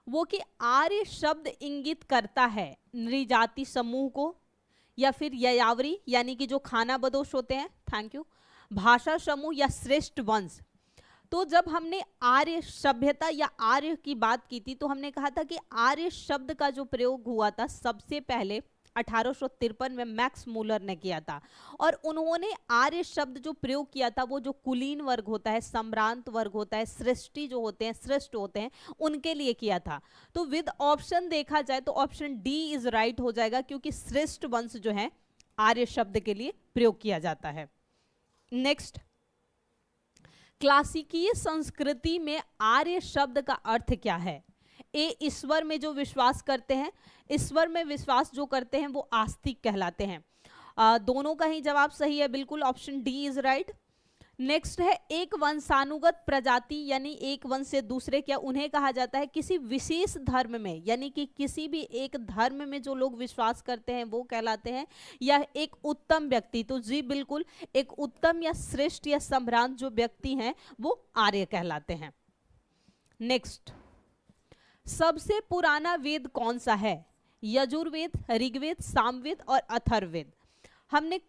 वो कि आर्य शब्द इंगित करता है नृजाति समूह को, या फिर ययावरी यानी कि जो खाना बदोश होते हैं, थैंक यू, भाषा समूह या श्रेष्ठ वंश। तो जब हमने आर्य सभ्यता या आर्य की बात की थी तो हमने कहा था कि आर्य शब्द का जो प्रयोग हुआ था सबसे पहले 1853 में मैक्स मूलर ने किया था, और उन्होंने आर्य शब्द जो प्रयोग किया था वो जो कुलीन वर्ग होता है, सम्भ्रांत वर्ग होता है, सृष्टि जो होते हैं, श्रेष्ठ होते हैं, उनके लिए किया था। तो विद ऑप्शन देखा जाए तो ऑप्शन डी इज राइट हो जाएगा, क्योंकि श्रेष्ठ वंश जो है आर्य शब्द के लिए प्रयोग किया जाता है। नेक्स्ट, क्लासिकीय संस्कृति में आर्य शब्द का अर्थ क्या है? ए, ईश्वर में जो विश्वास करते हैं, ईश्वर में विश्वास जो करते हैं वो आस्तिक कहलाते हैं। दोनों का ही जवाब सही है, बिल्कुल option D is right. Next है एक वंशानुगत प्रजाति, यानी एक वंश से दूसरे, क्या उन्हें कहा जाता है किसी विशेष धर्म में, यानी कि किसी भी एक धर्म में जो लोग विश्वास करते हैं वो कहलाते हैं, या एक उत्तम व्यक्ति? तो जी बिल्कुल, एक उत्तम या श्रेष्ठ या सम्भ्रांत जो व्यक्ति हैं वो आर्य कहलाते हैं। नेक्स्ट, सबसे पुराना वेद कौन सा है? यजुर्वेद, ऋग्वेद, सामवेद और अथर्ववेद। हमने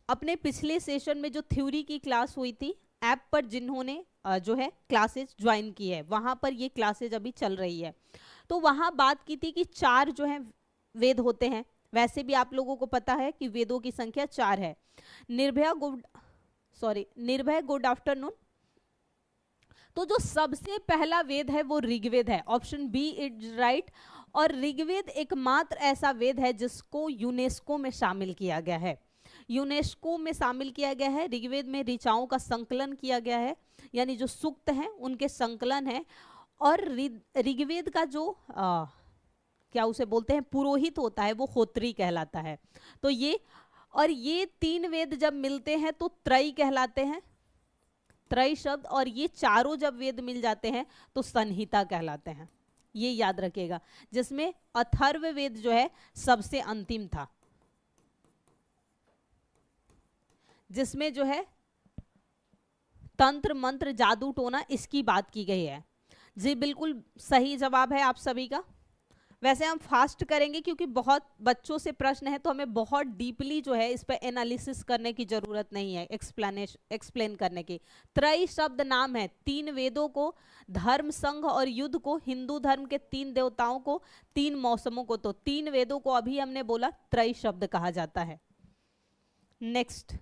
अपने पिछले सेशन में जो थ्योरी की क्लास हुई थी ऐप पर, जिन्होंने जो है क्लासेस ज्वाइन की है, वहां पर ये क्लासेज अभी चल रही है, तो वहां बात की थी कि 4 जो है वेद होते हैं। वैसे भी आप लोगों को पता है कि वेदों की संख्या 4 है। निर्भय गुड आफ्टरनून। तो जो सबसे पहला वेद है वो ऋग्वेद है, ऑप्शन बी इज राइट। और ऋग्वेद एकमात्र ऐसा वेद है जिसको यूनेस्को में शामिल किया गया है। यूनेस्को में शामिल किया गया है। ऋग्वेद में ऋचाओं का संकलन किया गया है, यानी जो सूक्त हैं उनके संकलन है। और ऋग्वेद का जो क्या उसे बोलते हैं पुरोहित होता है वो होत्री कहलाता है। तो ये 3 वेद जब मिलते हैं तो त्रय कहलाते हैं, त्रय शब्द, और ये चारों जब वेद मिल जाते हैं तो संहिता कहलाते हैं। ये याद रखिएगा, जिसमें अथर्ववेद जो है सबसे अंतिम था, जिसमें जो है तंत्र मंत्र जादू टोना इसकी बात की गई है। जी बिल्कुल सही जवाब है आप सभी का। वैसे हम फास्ट करेंगे क्योंकि बहुत बच्चों से प्रश्न है, तो हमें बहुत डीपली जो है इस पर एनालिसिस करने की जरूरत नहीं है, एक्सप्लेन करने की। त्रय शब्द नाम है 3 वेदों को, धर्म, संघ और युद्ध को, हिंदू धर्म के 3 देवताओं को, 3 मौसमों को। तो 3 वेदों को अभी हमने बोला त्रय शब्द कहा जाता है। नेक्स्ट,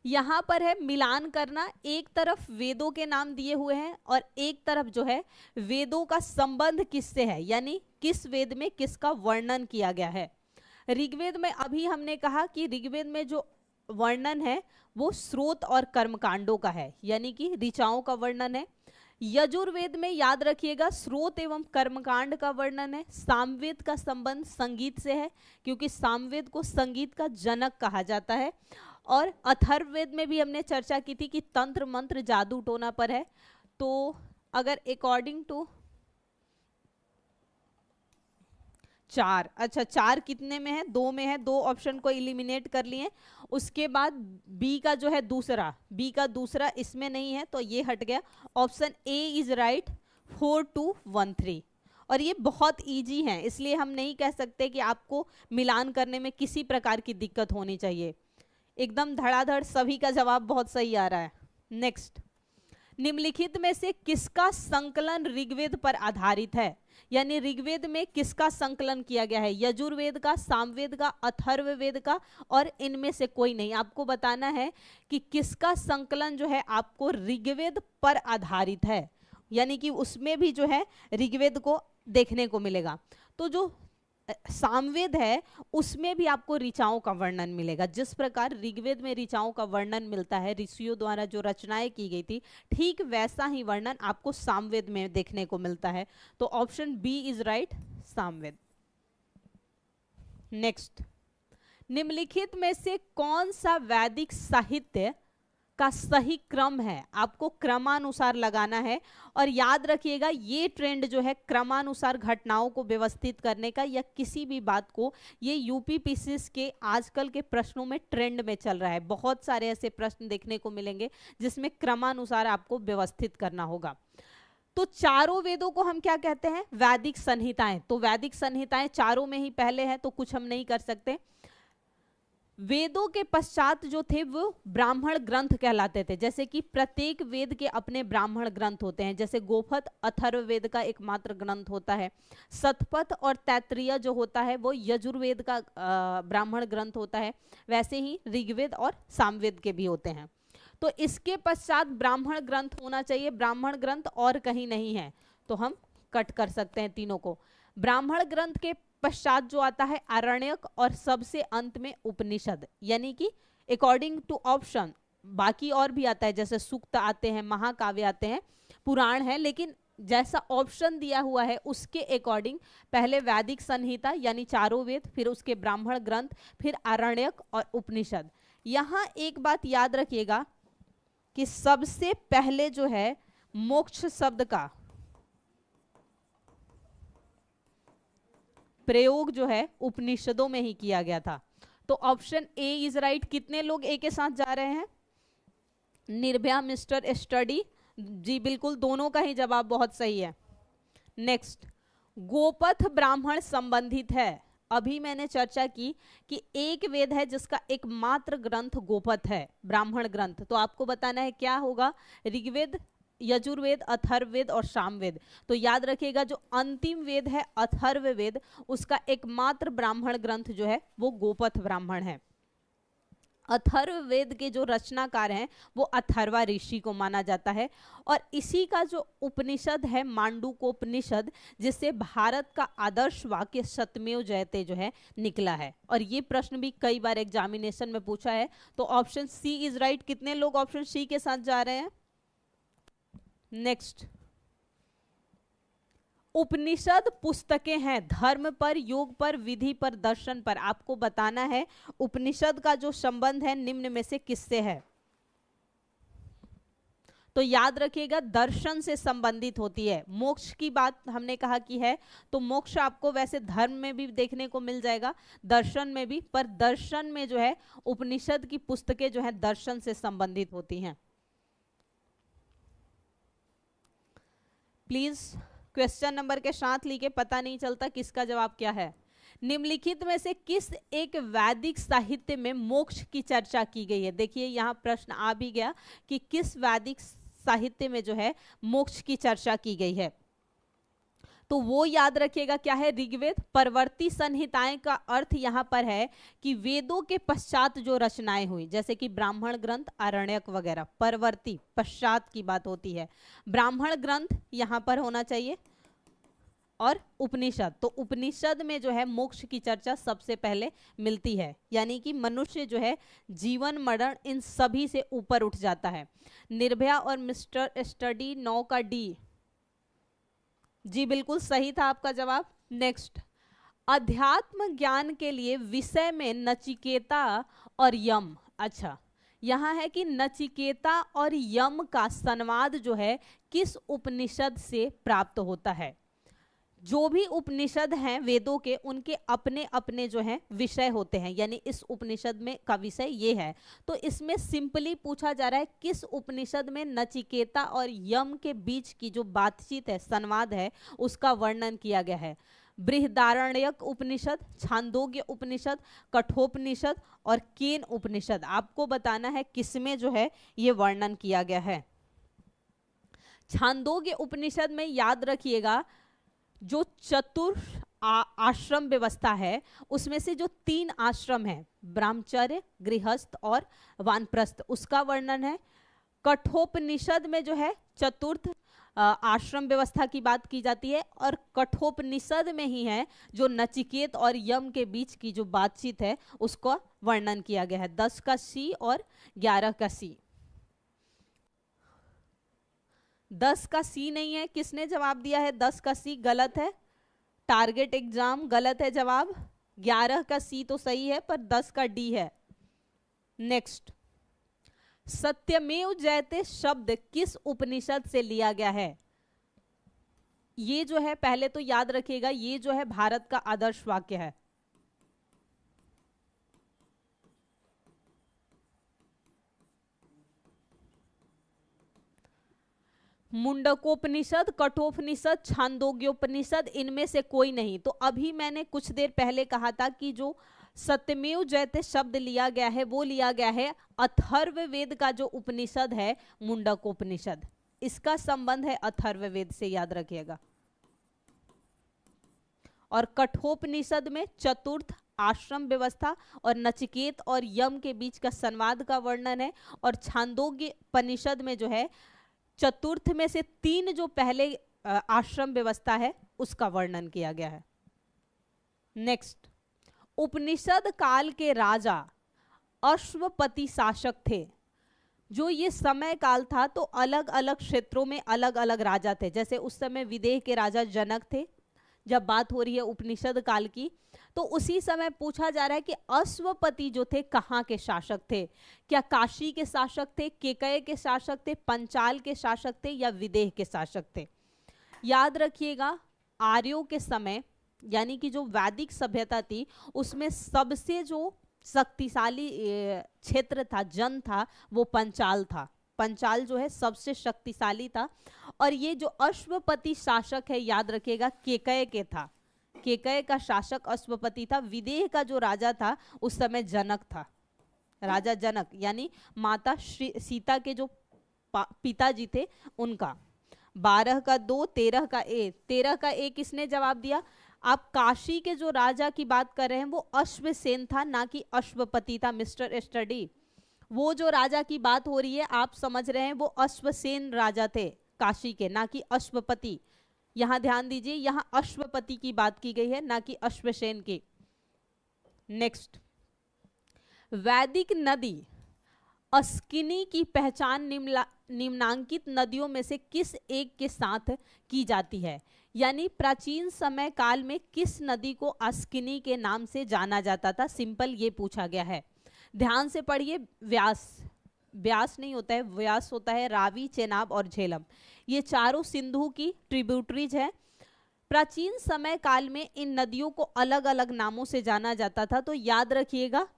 यहां पर है मिलान करना। एक तरफ वेदों के नाम दिए हुए हैं और एक तरफ जो है वेदों का संबंध किससे है, यानी किस वेद में किसका वर्णन किया गया है। ऋग्वेद में अभी हमने कहा कि ऋग्वेद में जो वर्णन है वो स्रोत और कर्मकांडों का है, यानी कि ऋचाओं का वर्णन है। यजुर्वेद में याद रखिएगा स्रोत एवं कर्मकांड का वर्णन है। सामवेद का संबंध संगीत से है, क्योंकि सामवेद को संगीत का जनक कहा जाता है। और अथर्ववेद में भी हमने चर्चा की थी कि तंत्र मंत्र जादू टोना पर है। तो अगर अकॉर्डिंग टू 4, अच्छा 4 कितने में है? 2 में है, 2 ऑप्शन को इलिमिनेट कर लिए। उसके बाद बी का जो है बी का दूसरा इसमें नहीं है तो ये हट गया। Option A is right, 4, 2, 1, 3। और ये बहुत इजी है, इसलिए हम नहीं कह सकते कि आपको मिलान करने में किसी प्रकार की दिक्कत होनी चाहिए। एकदम धड़ाधड़ सभी का जवाब बहुत सही आ रहा है। नेक्स्ट, निम्नलिखित में से किसका संकलन ऋग्वेद पर आधारित है, यानी ऋग्वेद में किसका संकलन किया गया है? यजुर्वेद का, सामवेद का, अथर्ववेद का, और इनमें से कोई नहीं। आपको बताना है कि किसका संकलन जो है आपको ऋग्वेद पर आधारित है, यानी कि उसमें भी जो है ऋग्वेद को देखने को मिलेगा। तो जो सामवेद है उसमें भी आपको ऋचाओं का वर्णन मिलेगा। जिस प्रकार ऋग्वेद में ऋचाओं का वर्णन मिलता है, ऋषियों द्वारा जो रचनाएं की गई थी, ठीक वैसा ही वर्णन आपको सामवेद में देखने को मिलता है। तो option B is right, Samaveda. Next, निम्नलिखित में से कौन सा वैदिक साहित्य का सही क्रम है? आपको क्रमानुसार लगाना है। और याद रखिएगा ये ट्रेंड जो है क्रमानुसार घटनाओं को व्यवस्थित करने का या किसी भी बात को, ये यूपीपीसीएस के आजकल के प्रश्नों में ट्रेंड में चल रहा है। बहुत सारे ऐसे प्रश्न देखने को मिलेंगे जिसमें क्रमानुसार आपको व्यवस्थित करना होगा। तो चारों वेदों को हम क्या कहते हैं? वैदिक संहिताएं। तो वैदिक संहिताएं चारों में ही पहले है, तो कुछ हम नहीं कर सकते। वेदों के पश्चात जो थे वो ब्राह्मण ग्रंथ कहलाते थे, जैसे कि प्रत्येक वेद के अपने ब्राह्मण ग्रंथ होते हैं, जैसे गोपथ अथर्ववेद का एकमात्र ग्रंथ होता है, शतपथ और तैत्तिरीय जो होता है वो यजुर्वेद का ब्राह्मण ग्रंथ होता है, वैसे ही ऋग्वेद और सामवेद के भी होते हैं। तो इसके पश्चात ब्राह्मण ग्रंथ होना चाहिए, ब्राह्मण ग्रंथ और कहीं नहीं है, तो हम कट कर सकते हैं तीनों को। ब्राह्मण ग्रंथ के पश्चात जो आता है आरण्यक और सबसे अंत में उपनिषद, यानी कि अकॉर्डिंग टू ऑप्शन बाकी और भी आता है, जैसे सूक्त आते हैं, महाकाव्य आते हैं, पुराण है, लेकिन जैसा ऑप्शन दिया हुआ है उसके अकॉर्डिंग पहले वैदिक संहिता यानी चारों वेद, फिर उसके ब्राह्मण ग्रंथ, फिर आरण्यक और उपनिषद। यहाँ एक बात याद रखिएगा कि सबसे पहले जो है मोक्ष शब्द का प्रयोग जो है उपनिषदों में ही किया गया था। तो ऑप्शन ए इज राइट। कितने लोग ए के साथ जा रहे हैं? निर्भया, मिस्टर स्टडी, जी बिल्कुल, दोनों का ही जवाब बहुत सही है। नेक्स्ट, गोपथ ब्राह्मण संबंधित है। अभी मैंने चर्चा की कि एक वेद है जिसका एकमात्र ग्रंथ गोपथ है, ब्राह्मण ग्रंथ, तो आपको बताना है क्या होगा? ऋग्वेद, यजुर्वेद, अथर्ववेद और सामवेद। तो याद रखिएगा जो अंतिम वेद है अथर्ववेद, उसका एकमात्र ब्राह्मण ग्रंथ जो है वो गोपथ ब्राह्मण है। अथर्ववेद के जो रचनाकार हैं वो अथर्वा ऋषि को माना जाता है, और इसी का जो उपनिषद है मांडूकोपनिषद, जिससे भारत का आदर्श वाक्य सत्यमेव जयते जो है निकला है। और ये प्रश्न भी कई बार एग्जामिनेशन में पूछा है, तो ऑप्शन सी इज राइट। कितने लोग ऑप्शन सी के साथ जा रहे हैं? नेक्स्ट, उपनिषद पुस्तकें हैं धर्म पर, योग पर, विधि पर, दर्शन पर। आपको बताना है उपनिषद का जो संबंध है निम्न में से किससे है? तो याद रखिएगा दर्शन से संबंधित होती है। मोक्ष की बात हमने कहा कि है, तो मोक्ष आपको वैसे धर्म में भी देखने को मिल जाएगा, दर्शन में भी, पर दर्शन में जो है उपनिषद की पुस्तकें जो है दर्शन से संबंधित होती हैं। प्लीज क्वेश्चन नंबर के साथ लिखे, पता नहीं चलता किसका जवाब क्या है। निम्नलिखित में से किस एक वैदिक साहित्य में मोक्ष की चर्चा की गई है? देखिए यहाँ प्रश्न आ भी गया कि किस वैदिक साहित्य में जो है मोक्ष की चर्चा की गई है, तो वो याद रखिएगा क्या है? ऋग्वेद। परवर्ती संहिताएं का अर्थ यहाँ पर है कि वेदों के पश्चात जो रचनाएं हुई, जैसे कि ब्राह्मण ग्रंथ, आरण्यक वगैरह, परवर्ती पश्चात की बात होती है। ब्राह्मण ग्रंथ यहाँ पर होना चाहिए, और उपनिषद, तो उपनिषद में जो है मोक्ष की चर्चा सबसे पहले मिलती है, यानी कि मनुष्य जो है जीवन मरण इन सभी से ऊपर उठ जाता है। निर्भया और मिस्टर स्टडी 9 का डी, जी बिल्कुल सही था आपका जवाब। नेक्स्ट, अध्यात्म ज्ञान के लिए विषय में नचिकेता और यम। अच्छा, यहाँ है कि नचिकेता और यम का संवाद जो है किस उपनिषद से प्राप्त होता है? जो भी उपनिषद हैं वेदों के, उनके अपने अपने जो हैं विषय होते हैं, यानी इस उपनिषद में का विषय ये है। तो इसमें सिंपली पूछा जा रहा है किस उपनिषद में नचिकेता और यम के बीच की जो बातचीत है, संवाद है, उसका वर्णन किया गया है। बृहदारण्यक उपनिषद, छांदोग्य उपनिषद, कठोपनिषद और केन उपनिषद। आपको बताना है किसमें जो है ये वर्णन किया गया है। छांदोग्य उपनिषद में याद रखिएगा जो आश्रम व्यवस्था है उसमें से जो 3 आश्रम है, ब्रह्मचर्य, गृहस्थ और वानप्रस्थ, उसका वर्णन है। कठोपनिषद में जो है चतुर्थ आश्रम व्यवस्था की बात की जाती है, और कठोपनिषद में ही है जो नचिकेत और यम के बीच की जो बातचीत है उसका वर्णन किया गया है। 10 का सी और 11 का सी। 10 का सी नहीं है, किसने जवाब दिया है? 10 का सी गलत है, टारगेट एग्जाम गलत है जवाब। 11 का सी तो सही है, पर 10 का डी है। नेक्स्ट, सत्यमेव जयते शब्द किस उपनिषद से लिया गया है? ये जो है पहले तो याद रखिएगा, ये जो है भारत का आदर्श वाक्य है। मुंडकोपनिषद, कठोपनिषद, छांदोग्योपनिषद, इनमें से कोई नहीं। तो अभी मैंने कुछ देर पहले कहा था कि जो सत्यमेव जयते शब्द लिया गया है वो लिया गया है अथर्ववेद का जो उपनिषद है मुंडकोपनिषद, इसका संबंध है अथर्ववेद से, याद रखिएगा। और कठोपनिषद में चतुर्थ आश्रम व्यवस्था और नचिकेत और यम के बीच का संवाद का वर्णन है। और छांदोग्य उपनिषद में जो है चतुर्थ में से 3 जो पहले आश्रम व्यवस्था है उसका वर्णन किया गया है। नेक्स्ट, उपनिषद काल के राजा अश्वपति शासक थे। जो ये समय काल था तो अलग अलग क्षेत्रों में अलग अलग राजा थे। जैसे उस समय विदेह के राजा जनक थे, जब बात हो रही है उपनिषद काल की, तो उसी समय पूछा जा रहा है कि अश्वपति जो थे कहाँ के शासक थे। क्या काशी के शासक थे, केकय के शासक थे, पंचाल के शासक थे, या विदेह के शासक थे। याद रखिएगा, आर्यों के समय यानी कि जो वैदिक सभ्यता थी उसमें सबसे जो शक्तिशाली क्षेत्र था, जन था, वो पंचाल था। पंचाल जो है सबसे शक्तिशाली था। और ये जो अश्वपति शासक है, याद रखिएगा, केकय के था। केकय का शासक अश्वपति था। विदेह का जो राजा था उस समय जनक था, राजा जनक, यानी माता सीता के जो पिताजी थे उनका। 12 का 2, 13 का ए। 13 का ए किसने जवाब दिया? आप काशी के जो राजा की बात कर रहे हैं वो अश्वसेन था, ना कि अश्वपति था। मिस्टर स्टडी, वो जो राजा की बात हो रही है आप समझ रहे हैं वो अश्वसेन राजा थे काशी के, ना कि अश्वपति। यहां ध्यान दीजिए, यहां अश्वपति की बात की गई है, ना कि अश्वसेन की। नेक्स्ट, वैदिक नदी अस्किनी की पहचान निम्नांकित नदियों में से किस एक के साथ की जाती है? यानी प्राचीन समय काल में किस नदी को अस्किनी के नाम से जाना जाता था? सिंपल ये पूछा गया है। ध्यान से पढ़िए। व्यास नहीं होता है, व्यास होता है रावी, चेनाब और झेलम। ये चारों सिंधु की ट्रिब्यूटरीज है। प्राचीन समय काल में इन नदियों को अलग अलग नामों से जाना जाता था। तो याद रखिएगा,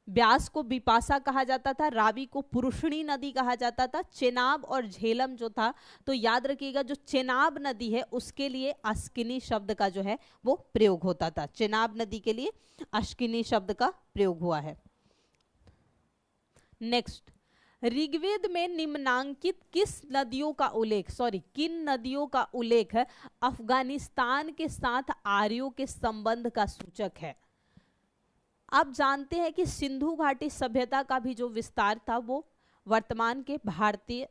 व्यास को बिपाशा कहा जाता था, रावी को पुरुषणी नदी कहा जाता था, चेनाब और झेलम जो था, तो याद रखिएगा जो चेनाब नदी है उसके लिए अस्किनी शब्द का जो है वो प्रयोग होता था। चेनाब नदी के लिए अस्किनी शब्द का प्रयोग हुआ है। नेक्स्ट, ऋग्वेद में निम्नांकित किन नदियों का उल्लेख है अफगानिस्तान के साथ आर्यों के संबंध का सूचक है? आप जानते हैं कि सिंधु घाटी सभ्यता का भी जो विस्तार था वो वर्तमान के भारतीय,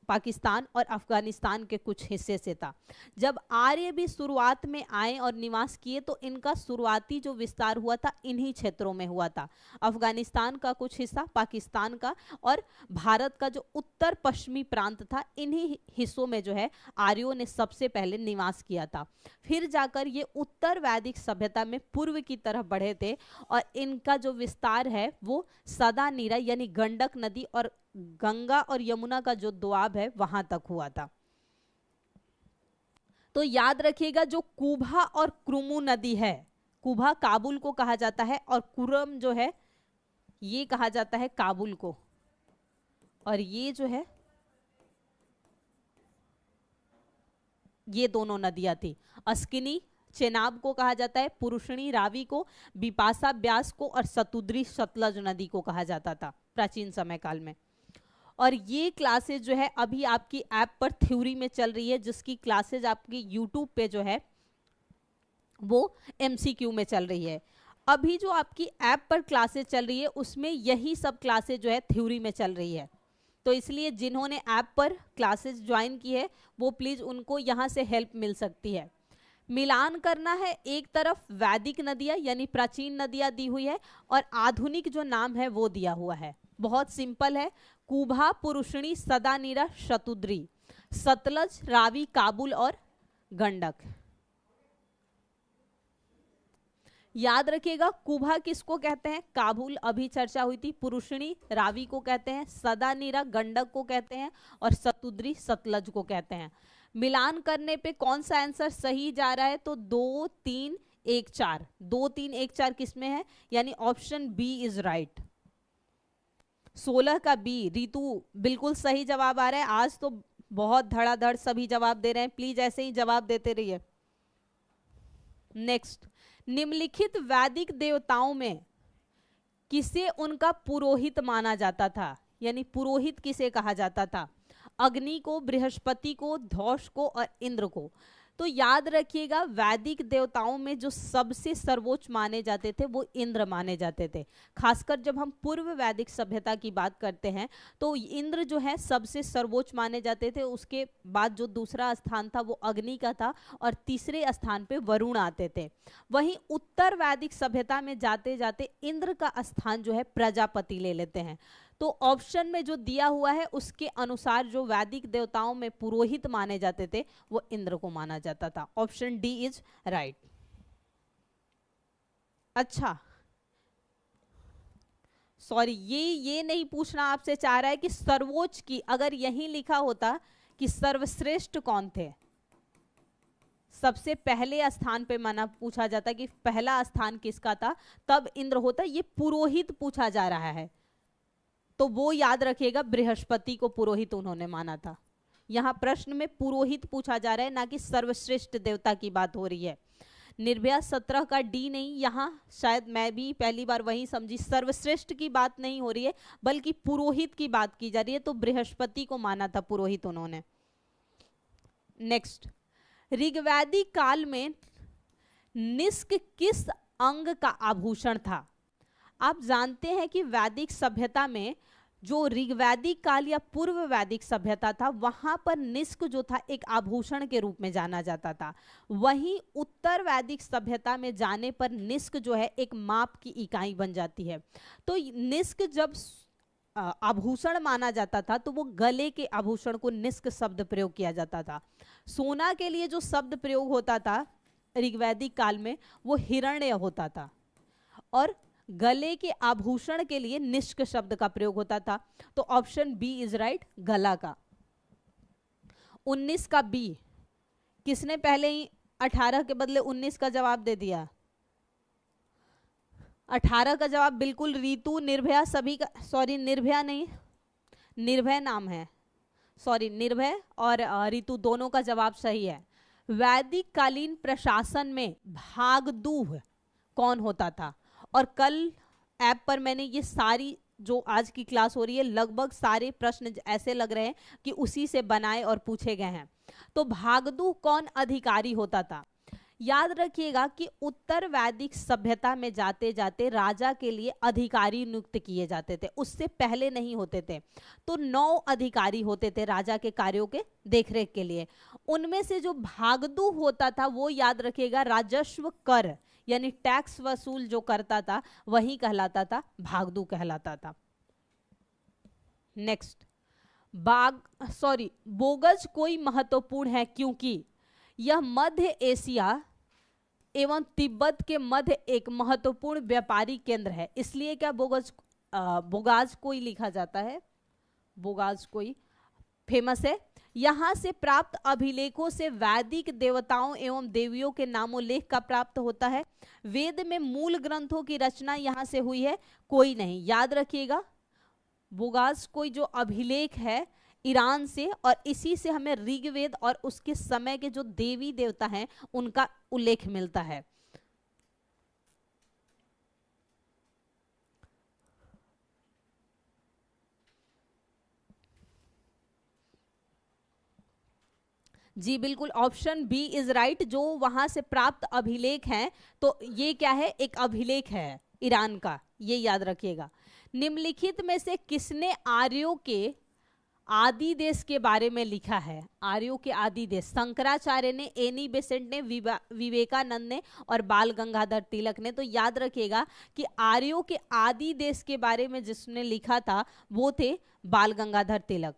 पाकिस्तान और अफगानिस्तान के कुछ हिस्से से था। जब आर्य भी शुरुआत में आए और निवास किए तो इनका शुरुआती जो विस्तार हुआ था इन्हीं क्षेत्रों में हुआ था। अफगानिस्तान का कुछ हिस्सा, पाकिस्तान का और भारत का जो उत्तर पश्चिमी प्रांत था, इन्हीं हिस्सों में जो है आर्यों ने सबसे पहले निवास किया था। फिर जाकर ये उत्तर वैदिक सभ्यता में पूर्व की तरफ बढ़े थे और इनका जो विस्तार है वो सदा नीरा यानी गंडक नदी और गंगा और यमुना का जो दोआब है वहां तक हुआ था। तो याद रखिएगा, जो कुभा और क्रुमु नदी है, कुभा काबुल को कहा जाता है और कुरम जो है ये कहा जाता है काबुल को, और ये जो है ये दोनों नदियां थी। अस्किनी चेनाब को कहा जाता है, पुरुषणी रावी को, बिपाशा ब्यास को और सतुद्री सतलज नदी को कहा जाता था प्राचीन समय काल में। और ये क्लासेज जो है अभी आपकी ऐप पर थ्योरी में चल रही है, जिसकी क्लासेज आपकी यूट्यूब पे जो है वो एमसीक्यू में चल रही है। अभी जो आपकी ऐप पर क्लासेज चल रही है उसमें यही सब क्लासेज जो है थ्योरी में चल रही है। तो इसलिए जिन्होंने ऐप पर क्लासेज ज्वाइन की है वो प्लीज उनको यहाँ से हेल्प मिल सकती है। मिलान करना है, एक तरफ वैदिक नदियां यानी प्राचीन नदियां दी हुई है और आधुनिक जो नाम है वो दिया हुआ है। बहुत सिंपल है, कुभा, पुरुषणी, सदानीरा, शतुद्री, सतलज, रावी, काबुल और गंडक। याद रखिएगा, कुभा किसको कहते हैं? काबुल अभी चर्चा हुई थी। पुरुषणी रावी को कहते हैं, सदानीरा गंडक को कहते हैं और सतुद्री सतलज को कहते हैं। मिलान करने पे कौन सा आंसर सही जा रहा है? तो 2, 3, 1, 4। 2, 3, 1, 4 किसमें है? यानी ऑप्शन बी इज राइट। 16 का बी, ऋतु बिल्कुल सही जवाब आ रहा है। आज तो बहुत धड़ाधड़ सभी जवाब दे रहे हैं, प्लीज ऐसे ही जवाब देते रहिए। नेक्स्ट, निम्नलिखित वैदिक देवताओं में किसे उनका पुरोहित माना जाता था, यानी पुरोहित किसे कहा जाता था? अग्नि को, बृहस्पति को, धौष को और इंद्र को। तो याद रखिएगा, वैदिक देवताओं में जो सबसे सर्वोच्च माने जाते थे वो इंद्र माने जाते थे। खासकर जब हम पूर्व वैदिक सभ्यता की बात करते हैं तो इंद्र जो है सबसे सर्वोच्च माने जाते थे। उसके बाद जो दूसरा स्थान था वो अग्नि का था और तीसरे स्थान पे वरुण आते थे। वहीं उत्तर वैदिक सभ्यता में जाते जाते इंद्र का स्थान जो है प्रजापति ले लेते हैं। तो ऑप्शन में जो दिया हुआ है उसके अनुसार जो वैदिक देवताओं में पुरोहित माने जाते थे वो इंद्र को माना जाता था। Option D is right. अच्छा, सॉरी, ये नहीं पूछना आपसे चाह रहा है कि सर्वोच्च की, अगर यही लिखा होता कि सर्वश्रेष्ठ कौन थे, सबसे पहले स्थान पे माना पूछा जाता कि पहला स्थान किसका था, तब इंद्र होता। ये पुरोहित पूछा जा रहा है तो वो याद रखिएगा बृहस्पति को पुरोहित उन्होंने माना था। यहां प्रश्न में पुरोहित पूछा जा रहा है, ना कि सर्वश्रेष्ठ देवता की बात हो रही है। निर्भया 17 का डी नहीं, यहां शायद मैं भी पहली बार वही समझी, सर्वश्रेष्ठ की बात नहीं हो रही है बल्कि पुरोहित की बात की जा रही है। तो बृहस्पति को माना था पुरोहित उन्होंने। नेक्स्ट, ऋग्वैदिक काल में निष्क किस अंग का आभूषण था? आप जानते हैं कि वैदिक सभ्यता में जो ऋग्वैदिक काल या पूर्व वैदिक सभ्यता था वहां पर निष्क जो था एक आभूषण के रूप में जाना जाता था। वहीं उत्तर वैदिक सभ्यता में जाने पर निष्क जो है एक माप की इकाई बन जाती है। तो निष्क जब आभूषण माना जाता था तो वो गले के आभूषण को निष्क शब्द प्रयोग किया जाता था। सोना के लिए जो शब्द प्रयोग होता था ऋग्वैदिक काल में वो हिरण्य होता था और गले के आभूषण के लिए निष्क शब्द का प्रयोग होता था। तो ऑप्शन बी इज राइट, गला का। 19 का बी, किसने पहले ही 18 के बदले 19 का जवाब दे दिया? 18 का जवाब बिल्कुल रीतु, निर्भया सभी का, सॉरी निर्भया नहीं, निर्भय नाम है, सॉरी निर्भय और रीतु दोनों का जवाब सही है। वैदिक कालीन प्रशासन में भागदूह कौन होता था? और कल ऐप पर मैंने ये सारी जो आज की क्लास हो रही है लगभग सारे प्रश्न ऐसे लग रहे हैं कि उसी से बनाए और पूछे गए हैं। तो भागदूह कौन अधिकारी होता था? याद रखिएगा कि उत्तर वैदिक सभ्यता में जाते जाते राजा के लिए अधिकारी नियुक्त किए जाते थे, उससे पहले नहीं होते थे। तो 9 अधिकारी होते थे राजा के कार्यों के देखरेख के लिए। उनमें से जो भागदूह होता था वो याद रखिएगा राजस्व कर यानी टैक्स वसूल जो करता था वही कहलाता था, भागदूह कहलाता था। नेक्स्ट, बोगज कोई महत्वपूर्ण है क्योंकि यह मध्य एशिया एवं तिब्बत के मध्य एक महत्वपूर्ण व्यापारी केंद्र है, इसलिए क्या बोगाज कोई लिखा जाता है, बोगाज कोई फेमस है। यहाँ से प्राप्त अभिलेखों से वैदिक देवताओं एवं देवियों के नामोल्लेख का प्राप्त होता है। वेद में मूल ग्रंथों की रचना यहाँ से हुई है, कोई नहीं। याद रखिएगा बोगाज कोई जो अभिलेख है ईरान से, और इसी से हमें ऋग्वेद और उसके समय के जो देवी देवता हैं उनका उल्लेख मिलता है। जी बिल्कुल, ऑप्शन बी इज राइट। जो वहां से प्राप्त अभिलेख हैं तो ये क्या है, एक अभिलेख है ईरान का, ये याद रखिएगा। निम्नलिखित में से किसने आर्यों के आदि देश के बारे में लिखा है? आर्यों के आदि देश शंकराचार्य ने, एनी बेसेंट ने, विवेकानंद ने और बाल गंगाधर तिलक ने। तो याद रखिएगा कि आर्यों के आदि देश के बारे में जिसने लिखा था वो थे बाल गंगाधर तिलक।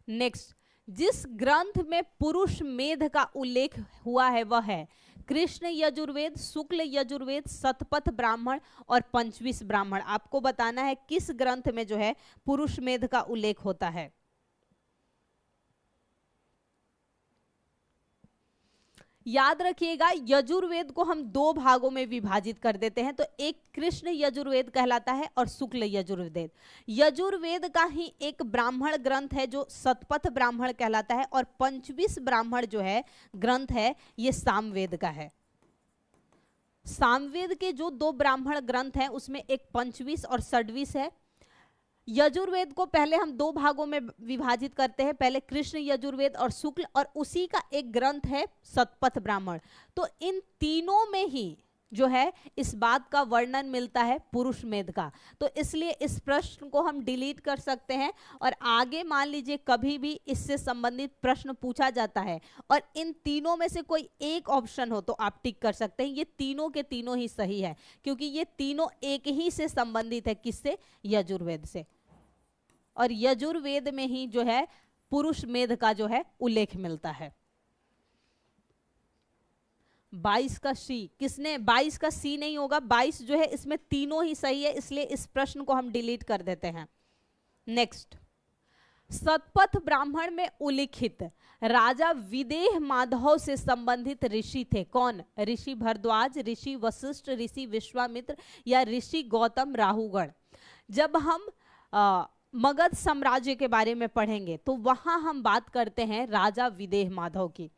नेक्स्ट, जिस ग्रंथ में पुरुष मेध का उल्लेख हुआ है वह है कृष्ण यजुर्वेद, शुक्ल यजुर्वेद, शतपथ ब्राह्मण और पंचविश ब्राह्मण। आपको बताना है किस ग्रंथ में जो है पुरुष मेध का उल्लेख होता है। याद रखिएगा यजुर्वेद को हम दो भागों में विभाजित कर देते हैं, तो एक कृष्ण यजुर्वेद कहलाता है और शुक्ल यजुर्वेद। यजुर्वेद का ही एक ब्राह्मण ग्रंथ है जो शतपथ ब्राह्मण कहलाता है, और 25 ब्राह्मण जो है ग्रंथ है ये सामवेद का है। सामवेद के जो दो ब्राह्मण ग्रंथ हैं उसमें एक 25 और 26 है। यजुर्वेद को पहले हम दो भागों में विभाजित करते हैं, पहले कृष्ण यजुर्वेद और शुक्ल, और उसी का एक ग्रंथ है शतपथ ब्राह्मण। तो इन तीनों में ही जो है इस बात का वर्णन मिलता है पुरुष मेध का। तो इसलिए इस प्रश्न को हम डिलीट कर सकते हैं, और आगे मान लीजिए कभी भी इससे संबंधित प्रश्न पूछा जाता है और इन तीनों में से कोई एक ऑप्शन हो तो आप टिक कर सकते हैं। ये तीनों के तीनों ही सही है, क्योंकि ये तीनों एक ही से संबंधित है, किससे? यजुर्वेद से। और यजुर्वेद में ही जो है पुरुष मेध का जो है उल्लेख मिलता है। 22 का सी किसने? 22 का सी नहीं होगा, 22 जो है इसमें तीनों ही सही है, इसलिए इस प्रश्न को हम डिलीट कर देते हैं। नेक्स्ट, शतपथ ब्राह्मण में उल्लिखित राजा विदेह माधव से संबंधित ऋषि थे कौन? ऋषि भरद्वाज, ऋषि वशिष्ठ, ऋषि विश्वामित्र या ऋषि गौतम राहुगण। जब हम मगध साम्राज्य के बारे में पढ़ेंगे तो वहां हम बात करते हैं राजा विदेह माधव की,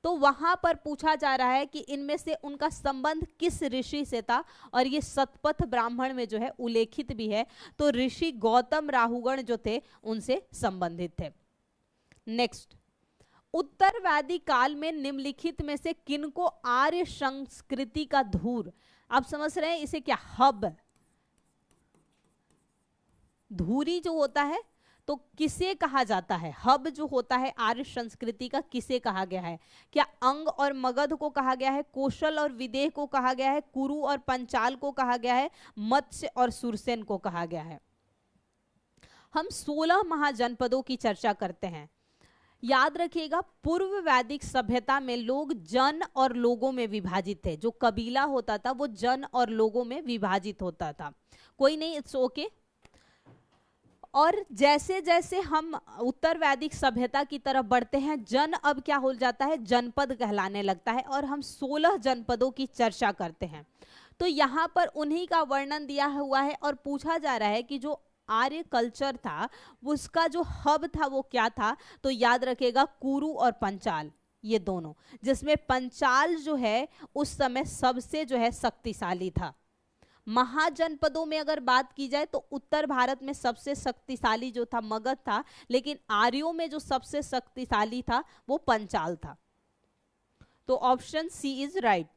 तो वहां पर पूछा जा रहा है कि इनमें से उनका संबंध किस ऋषि से था, और ये शतपथ ब्राह्मण में जो है उल्लेखित भी है, तो ऋषि गौतम राहुगण जो थे उनसे संबंधित थे। नेक्स्ट, उत्तरवादी काल में निम्नलिखित में से किनको आर्य संस्कृति का धूर, आप समझ रहे हैं इसे क्या? हब, धूरी जो होता है तो किसे कहा जाता है? हब जो होता है आर्य संस्कृति का किसे कहा गया है? क्या अंग और मगध को कहा गया है, कौशल और विदेह को कहा गया है, कुरु और पंचाल को कहा गया है, मत्स्य और सुरसेन को कहा गया है? हम 16 महाजनपदों की चर्चा करते हैं। याद रखिएगा पूर्व वैदिक सभ्यता में लोग जन और लोगों में विभाजित थे। जो कबीला होता था वो जन और लोगों में विभाजित होता था। कोई नहीं, इट्स ओके। और जैसे जैसे हम उत्तर वैदिक सभ्यता की तरफ बढ़ते हैं, जन अब क्या हो जाता है? जनपद कहलाने लगता है, और हम 16 जनपदों की चर्चा करते हैं। तो यहाँ पर उन्हीं का वर्णन दिया हुआ है और पूछा जा रहा है कि जो आर्य कल्चर था उसका जो हब था वो क्या था? तो याद रखिएगा कुरु और पंचाल, ये दोनों, जिसमें पंचाल जो है उस समय सबसे जो है शक्तिशाली था। महाजनपदों में अगर बात की जाए तो उत्तर भारत में सबसे शक्तिशाली जो था मगध था, लेकिन आर्यों में जो सबसे शक्तिशाली था वो पंचाल था। तो ऑप्शन सी इज राइट।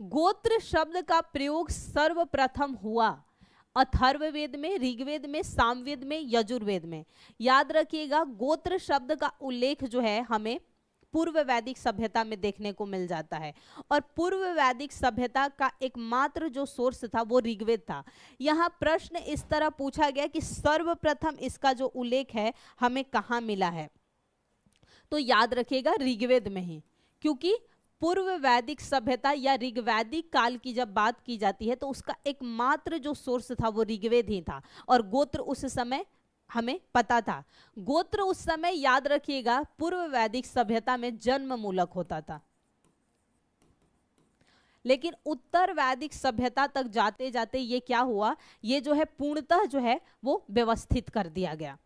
गोत्र शब्द का प्रयोग सर्वप्रथम हुआ अथर्ववेद में, ऋग्वेद में, सामवेद में, यजुर्वेद में। याद रखिएगा गोत्र शब्द का उल्लेख जो है हमें पूर्व वैदिक सभ्यता में देखने को मिल जाता है, और पूर्व वैदिक सभ्यता का एकमात्र जो सोर्स था वो ऋग्वेद था। यहाँ प्रश्न इस तरह पूछा गया कि सर्वप्रथम इसका जो उल्लेख है हमें कहाँ मिला है? तो याद रखिएगा ऋग्वेद में ही, क्योंकि पूर्व वैदिक सभ्यता या ऋग्वैदिक काल की जब बात की जाती है तो उसका एकमात्र जो सोर्स था वो ऋग्वेद ही था, और गोत्र उस समय हमें पता था। गोत्र उस समय याद रखिएगा पूर्व वैदिक सभ्यता में जन्म मूलक होता था, लेकिन उत्तर वैदिक सभ्यता तक जाते जाते ये क्या हुआ? ये जो है पूर्णतः जो है वो व्यवस्थित कर दिया गया।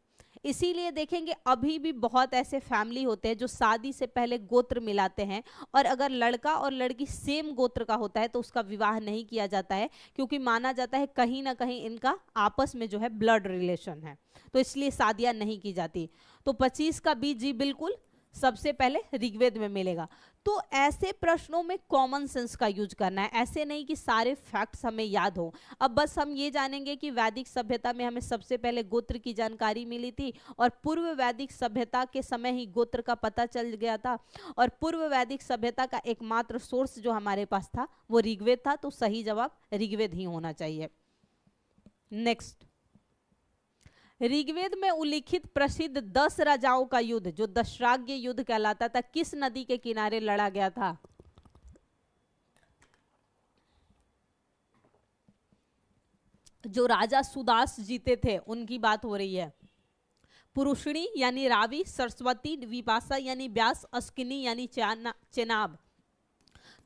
इसीलिए देखेंगे अभी भी बहुत ऐसे फैमिली होते हैं जो शादी से पहले गोत्र मिलाते हैं, और अगर लड़का और लड़की सेम गोत्र का होता है तो उसका विवाह नहीं किया जाता है, क्योंकि माना जाता है कहीं ना कहीं इनका आपस में जो है ब्लड रिलेशन है, तो इसलिए शादियां नहीं की जाती। तो 25 का बी जी बिल्कुल सबसे पहले ऋग्वेद में मिलेगा। तो ऐसे प्रश्नों में कॉमन सेंस का यूज करना है, ऐसे नहीं कि सारे फैक्ट्स हमें याद हो। अब बस हम ये जानेंगे कि वैदिक सभ्यता में हमें सबसे पहले गोत्र की जानकारी मिली थी, और पूर्व वैदिक सभ्यता के समय ही गोत्र का पता चल गया था, और पूर्व वैदिक सभ्यता का एकमात्र सोर्स जो हमारे पास था वो ऋग्वेद था, तो सही जवाब ऋग्वेद ही होना चाहिए। नेक्स्ट, ऋग्वेद में उल्लिखित प्रसिद्ध 10 राजाओं का युद्ध जो दशराग्य युद्ध कहलाता था किस नदी के किनारे लड़ा गया था? जो राजा सुदास जीते थे उनकी बात हो रही है। पुरुषणी यानी रावी, सरस्वती, विपाशा यानी व्यास, अस्किनी यानी चेनाब।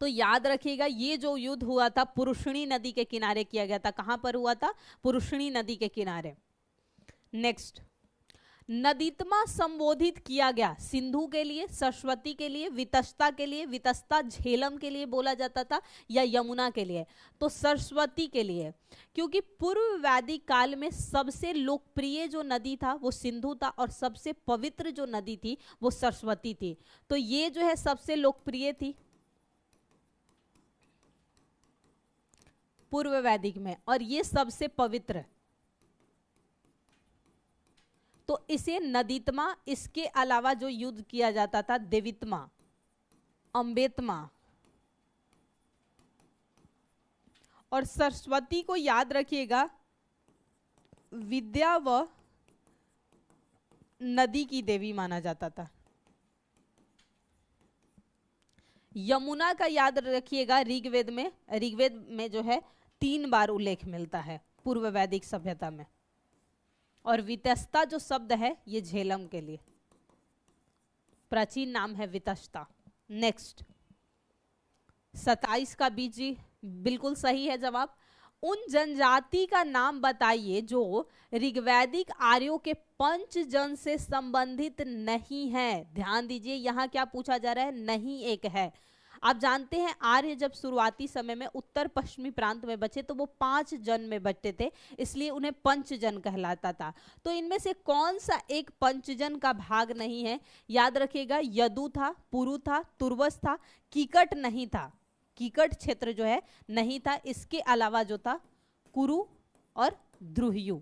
तो याद रखिएगा ये जो युद्ध हुआ था पुरुषणी नदी के किनारे किया गया था। कहां पर हुआ था? पुरुषणी नदी के किनारे। नेक्स्ट, नदीतमा संबोधित किया गया सिंधु के लिए, सरस्वती के लिए, वितस्ता के लिए। वितस्ता झेलम के लिए बोला जाता था या यमुना के लिए? तो सरस्वती के लिए, क्योंकि पूर्व वैदिक काल में सबसे लोकप्रिय जो नदी था वो सिंधु था और सबसे पवित्र जो नदी थी वो सरस्वती थी। तो ये जो है सबसे लोकप्रिय थी पूर्व वैदिक में और ये सबसे पवित्र। तो इसे नदीतमा, इसके अलावा जो युद्ध किया जाता था देवितमा, अम्बेतमा और सरस्वती को याद रखिएगा विद्या व नदी की देवी माना जाता था। यमुना का याद रखिएगा ऋग्वेद में जो है 3 बार उल्लेख मिलता है पूर्व वैदिक सभ्यता में। और वितस्ता जो शब्द है ये झेलम के लिए, प्राचीन नाम है वितस्ता। नेक्स्ट 27 का बीजी बिल्कुल सही है जवाब। उन जनजाति का नाम बताइए जो ऋग्वैदिक आर्यों के पंचजन से संबंधित नहीं है। ध्यान दीजिए यहाँ क्या पूछा जा रहा है, नहीं एक है। आप जानते हैं आर्य जब शुरुआती समय में उत्तर पश्चिमी प्रांत में बचे तो वो 5 जन में बटे थे, इसलिए उन्हें पंचजन कहलाता था। तो इनमें से कौन सा एक पंचजन का भाग नहीं है? याद रखिएगा यदु था, पुरु था, तुर्वस था, कीकट नहीं था। कीकट क्षेत्र जो है नहीं था। इसके अलावा जो था कुरु और द्रुह्यु,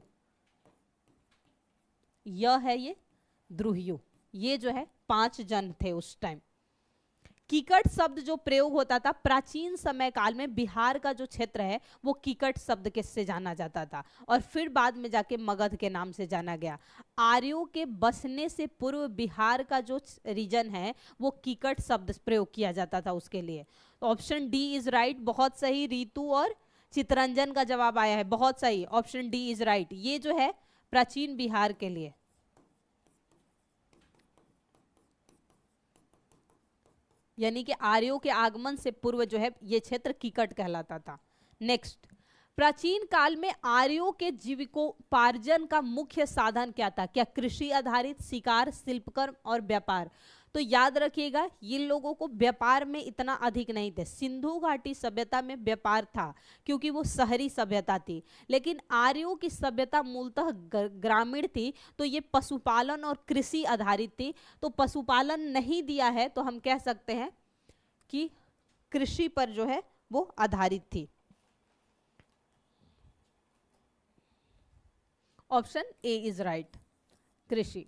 यह है ये द्रुह्यु, ये जो है 5 जन थे उस टाइम। कीकट शब्द जो प्रयोग होता था प्राचीन समय काल में बिहार का जो क्षेत्र है वो कीकट शब्द के से जाना जाता था और फिर बाद में जाके मगध के नाम से जाना गया। आर्यों के बसने से पूर्व बिहार का जो रीजन है वो कीकट शब्द प्रयोग किया जाता था उसके लिए। तो ऑप्शन डी इज राइट, बहुत सही। रीतु और चितरंजन का जवाब आया है, बहुत सही, ऑप्शन डी इज राइट। ये जो है प्राचीन बिहार के लिए। यानी कि आर्यों के आगमन से पूर्व जो है ये क्षेत्र कीकट कहलाता था। नेक्स्ट, प्राचीन काल में आर्यों के जीविकोपार्जन का मुख्य साधन क्या था? क्या कृषि आधारित, शिकार, शिल्पकर्म और व्यापार? तो याद रखिएगा ये लोगों को व्यापार में इतना अधिक नहीं थे। सिंधु घाटी सभ्यता में व्यापार था क्योंकि वो शहरी सभ्यता थी, लेकिन आर्यों की सभ्यता मूलतः ग्रामीण थी, तो ये पशुपालन और कृषि आधारित थी। तो पशुपालन नहीं दिया है तो हम कह सकते हैं कि कृषि पर जो है वो आधारित थी। ऑप्शन ए इज राइट, कृषि।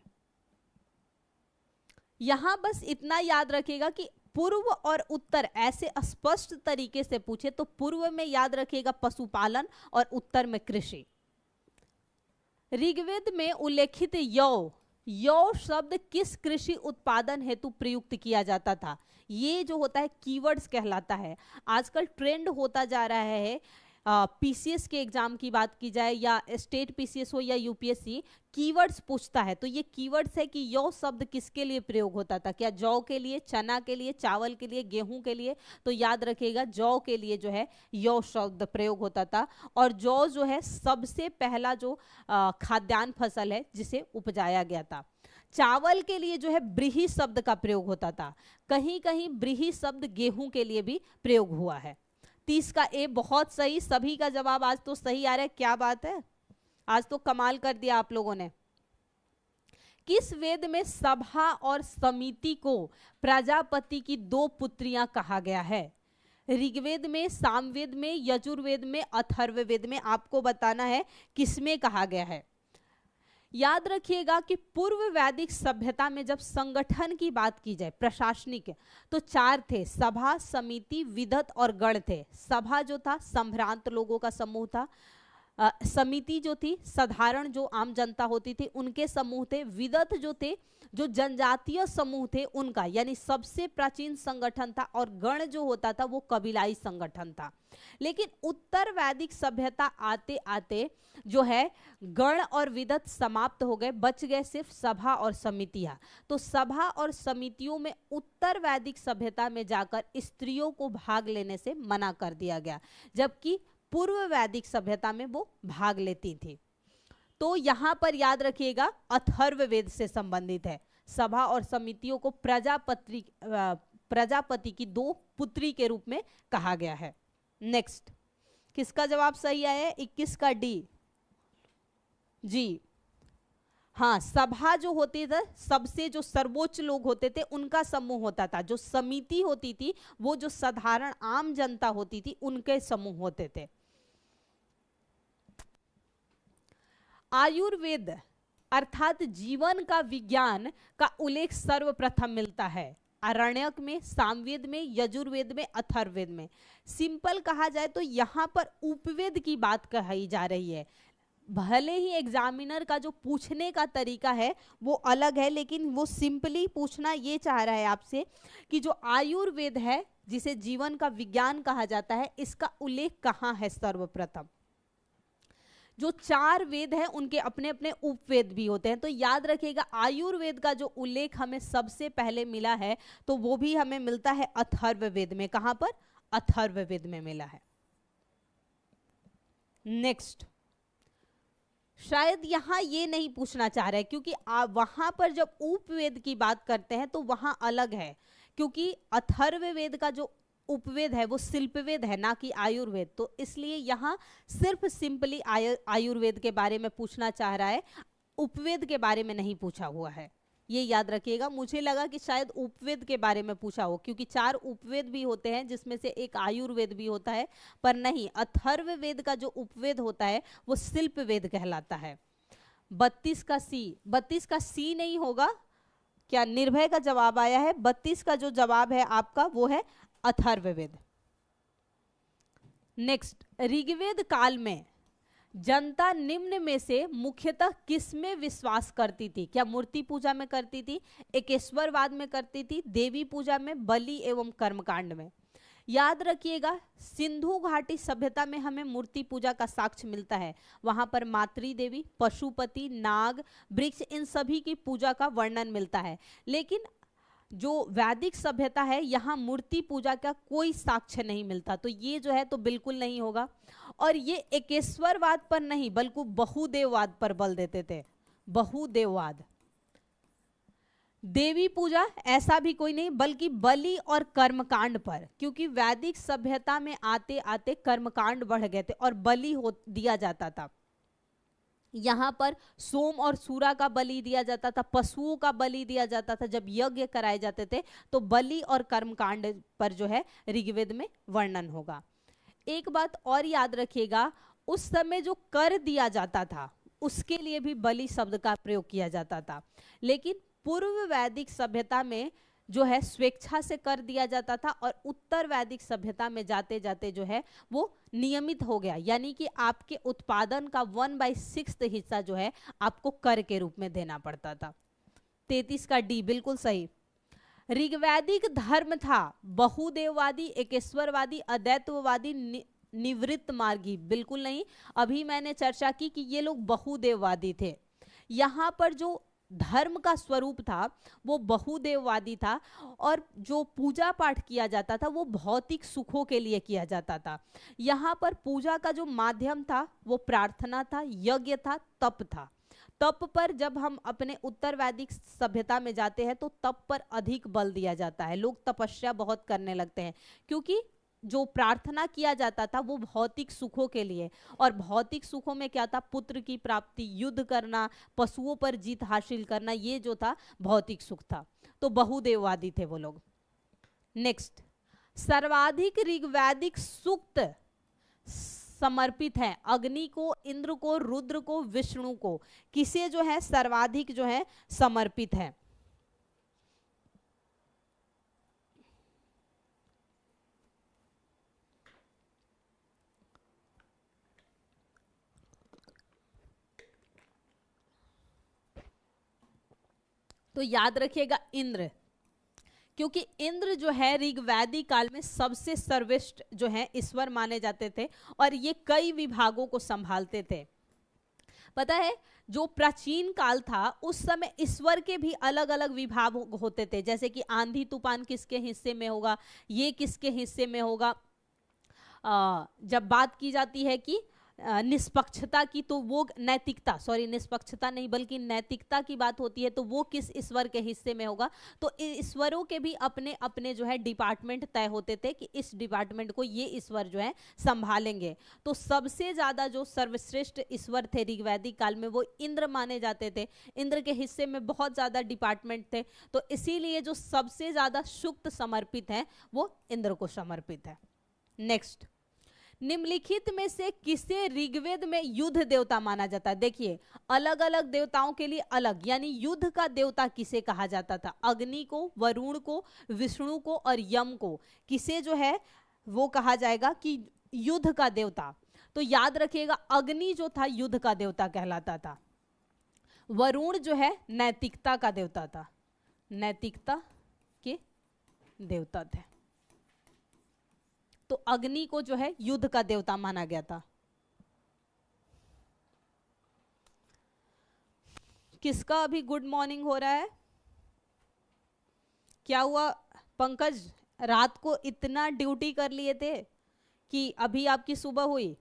यहां बस इतना याद रखिएगा कि पूर्व और उत्तर ऐसे स्पष्ट तरीके से पूछे तो पूर्व में याद रखिएगा पशुपालन और उत्तर में कृषि। ऋग्वेद में उल्लेखित यौ शब्द किस कृषि उत्पादन हेतु प्रयुक्त किया जाता था? ये जो होता है कीवर्ड्स कहलाता है। आजकल ट्रेंड होता जा रहा है, पीसीएस के एग्जाम की बात की जाए या स्टेट पीसीएस हो या यूपीएससी, कीवर्ड्स पूछता है। तो ये कीवर्ड्स है कि यौ शब्द किसके लिए प्रयोग होता था? क्या जौ के लिए, चना के लिए, चावल के लिए, गेहूं के लिए? तो याद रखिएगा जौ के लिए जो है यौ शब्द प्रयोग होता था। और जौ जो है सबसे पहला जो खाद्यान्न फसल है जिसे उपजाया गया था। चावल के लिए जो है ब्रीही शब्द का प्रयोग होता था। कहीं कहीं ब्रीही शब्द गेहूं के लिए भी प्रयोग हुआ है। 30 का ए बहुत सही, सभी का जवाब आज तो सही आ रहा है। क्या बात है, आज तो कमाल कर दिया आप लोगों ने। किस वेद में सभा और समिति को प्रजापति की 2 पुत्रियां कहा गया है? ऋग्वेद में, सामवेद में, यजुर्वेद में, अथर्ववेद में? आपको बताना है किसमें कहा गया है। याद रखिएगा कि पूर्व वैदिक सभ्यता में जब संगठन की बात की जाए प्रशासनिक, तो 4 थे, सभा, समिति, विदत और गण थे। सभा जो था संभ्रांत लोगों का समूह था, समिति जो थी साधारण जो आम जनता होती थी उनके समूह थे, विदत जो थे जो जनजातीय समूह थे उनका, यानी सबसे प्राचीन संगठन था, और गण जो होता था वो कबीलाई संगठन था। लेकिन उत्तर वैदिक सभ्यता आते आते जो है गण और विदत समाप्त हो गए, बच गए सिर्फ सभा और समितियां। तो सभा और समितियों में उत्तर वैदिक सभ्यता में जाकर स्त्रियों को भाग लेने से मना कर दिया गया, जबकि पूर्व वैदिक सभ्यता में वो भाग लेती थी। तो यहां पर याद रखिएगा अथर्ववेद से संबंधित है। सभा और समितियों को प्रजापति की दो पुत्री के रूप में कहा गया है। नेक्स्ट, किसका जवाब सही आया है? 21 का डी जी हाँ, सभा जो होती थी सबसे जो सर्वोच्च लोग होते थे उनका समूह होता था। जो समिति होती थी वो जो साधारण आम जनता होती थी उनके समूह होते थे। आयुर्वेद अर्थात जीवन का विज्ञान का उल्लेख सर्वप्रथम मिलता है आरण्यक में, सामवेद में, यजुर्वेद में, अथर्ववेद में। सिंपल कहा जाए तो यहाँ पर उपवेद की बात कही जा रही है। भले ही एग्जामिनर का जो पूछने का तरीका है वो अलग है, लेकिन वो सिंपली पूछना ये चाह रहा है आपसे कि जो आयुर्वेद है जिसे जीवन का विज्ञान कहा जाता है, इसका उल्लेख कहाँ है सर्वप्रथम। जो 4 वेद हैं उनके अपने अपने उपवेद भी होते हैं, तो याद रखिएगा आयुर्वेद का जो उल्लेख हमें सबसे पहले मिला है तो वो भी हमें मिलता है अथर्ववेद में। कहां पर? अथर्ववेद में मिला है। नेक्स्ट, शायद यहां ये नहीं पूछना चाह रहे क्योंकि वहां पर जब उपवेद की बात करते हैं तो वहां अलग है, क्योंकि अथर्ववेद का जो उपवेद है वो शिल्पवेद है ना कि आयुर्वेद, तो इसलिए यहाँ सिर्फ सिंपली आयुर्वेद के बारे में पूछना चाह रहा है, उपवेद के बारे में नहीं पूछा हुआ है। ये याद रखिएगा। मुझे लगा कि शायद उपवेद के बारे में पूछा हो क्योंकि 4 उपवेद भी होते हैं जिसमें से एक आयुर्वेद भी होता है, पर नहीं, अथर्ववेद का जो उपवेद होता है वो शिल्पवेद कहलाता है। 32 का सी नहीं होगा क्या? निर्भय का जवाब आया है। 32 का जो जवाब है आपका वो है अथर्ववेद। नेक्स्ट, ऋग्वेद काल में जनता निम्न में से मुख्यतः किस में विश्वास करती थी? क्या मूर्ति पूजा में करती थी, एकेश्वरवाद में करती थी, देवी पूजा में, बलि एवं कर्मकांड में? याद रखिएगा सिंधु घाटी सभ्यता में हमें मूर्ति पूजा का साक्ष्य मिलता है। वहां पर मातृ देवी, पशुपति, नाग, वृक्ष, इन सभी की पूजा का वर्णन मिलता है। लेकिन जो वैदिक सभ्यता है यहाँ मूर्ति पूजा का कोई साक्ष्य नहीं मिलता, तो ये जो है तो बिल्कुल नहीं होगा। और ये एकेश्वरवाद पर नहीं बल्कि बहुदेववाद पर बल देते थे। बहुदेववाद, देवी पूजा ऐसा भी कोई नहीं, बल्कि बलि और कर्मकांड पर, क्योंकि वैदिक सभ्यता में आते आते कर्मकांड बढ़ गए थे और बलि दिया जाता था। यहाँ पर सोम और सूरा का बलि दिया जाता था, पशुओं का बलि दिया जाता था। जब यज्ञ कराए जाते थे तो बलि और कर्मकांड पर जो है ऋग्वेद में वर्णन होगा। एक बात और याद रखिएगा, उस समय जो कर दिया जाता था उसके लिए भी बलि शब्द का प्रयोग किया जाता था, लेकिन पूर्व वैदिक सभ्यता में जो है स्वेच्छा से कर दिया जाता था और उत्तर वैदिक सभ्यता में जाते जाते जो है वो नियमित हो गया, यानी कि आपके उत्पादन का 1/6 हिस्सा जो है आपको कर के रूप में देना पड़ता था। 33 का डी बिल्कुल सही। ऋग्वैदिक धर्म था बहुदेववादी, एकेश्वरवादी, अद्वैतवादी, निवृत्त मार्गी? बिल्कुल नहीं। अभी मैंने चर्चा की कि ये लोग बहुदेववादी थे। यहाँ पर जो धर्म का स्वरूप था वो बहुदेववादी था और जो पूजा पाठ किया जाता था वो भौतिक सुखों के लिए किया जाता था। यहाँ पर पूजा का जो माध्यम था वो प्रार्थना था, यज्ञ था, तप था। तप पर जब हम अपने उत्तर वैदिक सभ्यता में जाते हैं तो तप पर अधिक बल दिया जाता है, लोग तपस्या बहुत करने लगते हैं, क्योंकि जो प्रार्थना किया जाता था वो भौतिक सुखों के लिए, और भौतिक सुखों में क्या था? पुत्र की प्राप्ति, युद्ध करना, पशुओं पर जीत हासिल करना, ये जो था भौतिक सुख था। तो बहुदेववादी थे वो लोग। नेक्स्ट, सर्वाधिक ऋग्वैदिक सूक्त समर्पित है अग्नि को, इंद्र को, रुद्र को, विष्णु को? किसे जो है सर्वाधिक जो है समर्पित है? तो याद रखिएगा इंद्र, क्योंकि इंद्र जो है ऋग्वैदिक काल में सबसे सर्वश्रेष्ठ जो है ईश्वर माने जाते थे और ये कई विभागों को संभालते थे। पता है जो प्राचीन काल था उस समय ईश्वर के भी अलग अलग विभाग होते थे, जैसे कि आंधी तूफान किसके हिस्से में होगा, ये किसके हिस्से में होगा। जब बात की जाती है कि निष्पक्षता की, तो वो नैतिकता, सॉरी निष्पक्षता नहीं बल्कि नैतिकता की बात होती है, तो वो किस ईश्वर के हिस्से में होगा। तो ईश्वरों के भी अपने अपने जो है डिपार्टमेंट तय होते थे कि इस डिपार्टमेंट को ये ईश्वर जो है संभालेंगे। तो सबसे ज़्यादा जो सर्वश्रेष्ठ ईश्वर थे ऋग्वैदिक काल में वो इंद्र माने जाते थे। इंद्र के हिस्से में बहुत ज़्यादा डिपार्टमेंट थे, तो इसीलिए जो सबसे ज़्यादा शुक्त समर्पित है वो इंद्र को समर्पित है। नेक्स्ट, निम्नलिखित में से किसे ऋग्वेद में युद्ध देवता माना जाता है। देखिए अलग अलग देवताओं के लिए अलग, यानी युद्ध का देवता किसे कहा जाता था, अग्नि को, वरुण को, विष्णु को और यम को किसे जो है वो कहा जाएगा कि युद्ध का देवता। तो याद रखिएगा अग्नि जो था युद्ध का देवता कहलाता था, वरुण जो है नैतिकता का देवता था, नैतिकता के देवता थे। तो अग्नि को जो है युद्ध का देवता माना गया था। किसका अभी गुड मॉर्निंग हो रहा है, क्या हुआ पंकज, रात को इतना ड्यूटी कर लिए थे कि अभी आपकी सुबह हुई।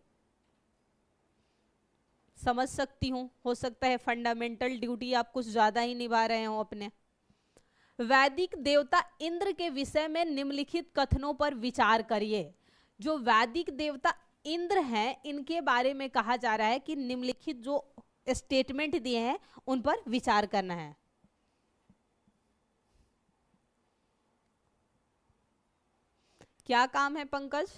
समझ सकती हूँ, हो सकता है फंडामेंटल ड्यूटी आप कुछ ज्यादा ही निभा रहे हो अपने। वैदिक देवता इंद्र के विषय में निम्नलिखित कथनों पर विचार करिए। जो वैदिक देवता इंद्र हैं इनके बारे में कहा जा रहा है कि निम्नलिखित जो स्टेटमेंट दिए हैं उन पर विचार करना है। क्या काम है पंकज,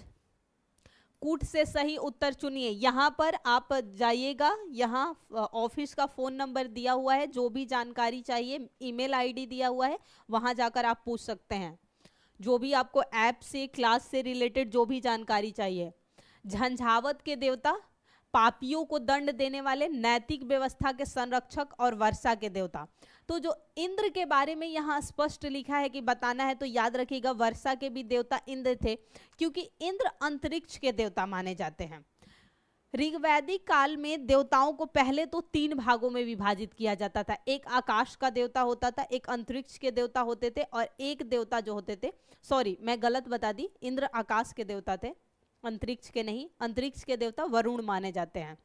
कूट से सही उत्तर चुनिए। यहाँ पर आप जाइएगा, यहाँ ऑफिस का फोन नंबर दिया हुआ है, जो भी जानकारी चाहिए ईमेल आईडी दिया हुआ है, वहां जाकर आप पूछ सकते हैं जो भी आपको ऐप से क्लास से रिलेटेड जो भी जानकारी चाहिए। झंझावत के देवता, पापियों को दंड देने वाले, नैतिक व्यवस्था के संरक्षक और वर्षा के देवता। तो जो इंद्र के बारे में यहाँ स्पष्ट लिखा है कि बताना है, तो याद रखिएगा वर्षा के भी देवता इंद्र थे, क्योंकि इंद्र अंतरिक्ष के देवता माने जाते हैं। ऋग्वैदिक काल में देवताओं को पहले तो 3 भागों में विभाजित किया जाता था। एक आकाश का देवता होता था, एक अंतरिक्ष के देवता होते थे और एक देवता जो होते थे, सॉरी मैं गलत बता दी, इंद्र आकाश के देवता थे, अंतरिक्ष के नहीं, अंतरिक्ष के देवता वरुण माने जाते हैं।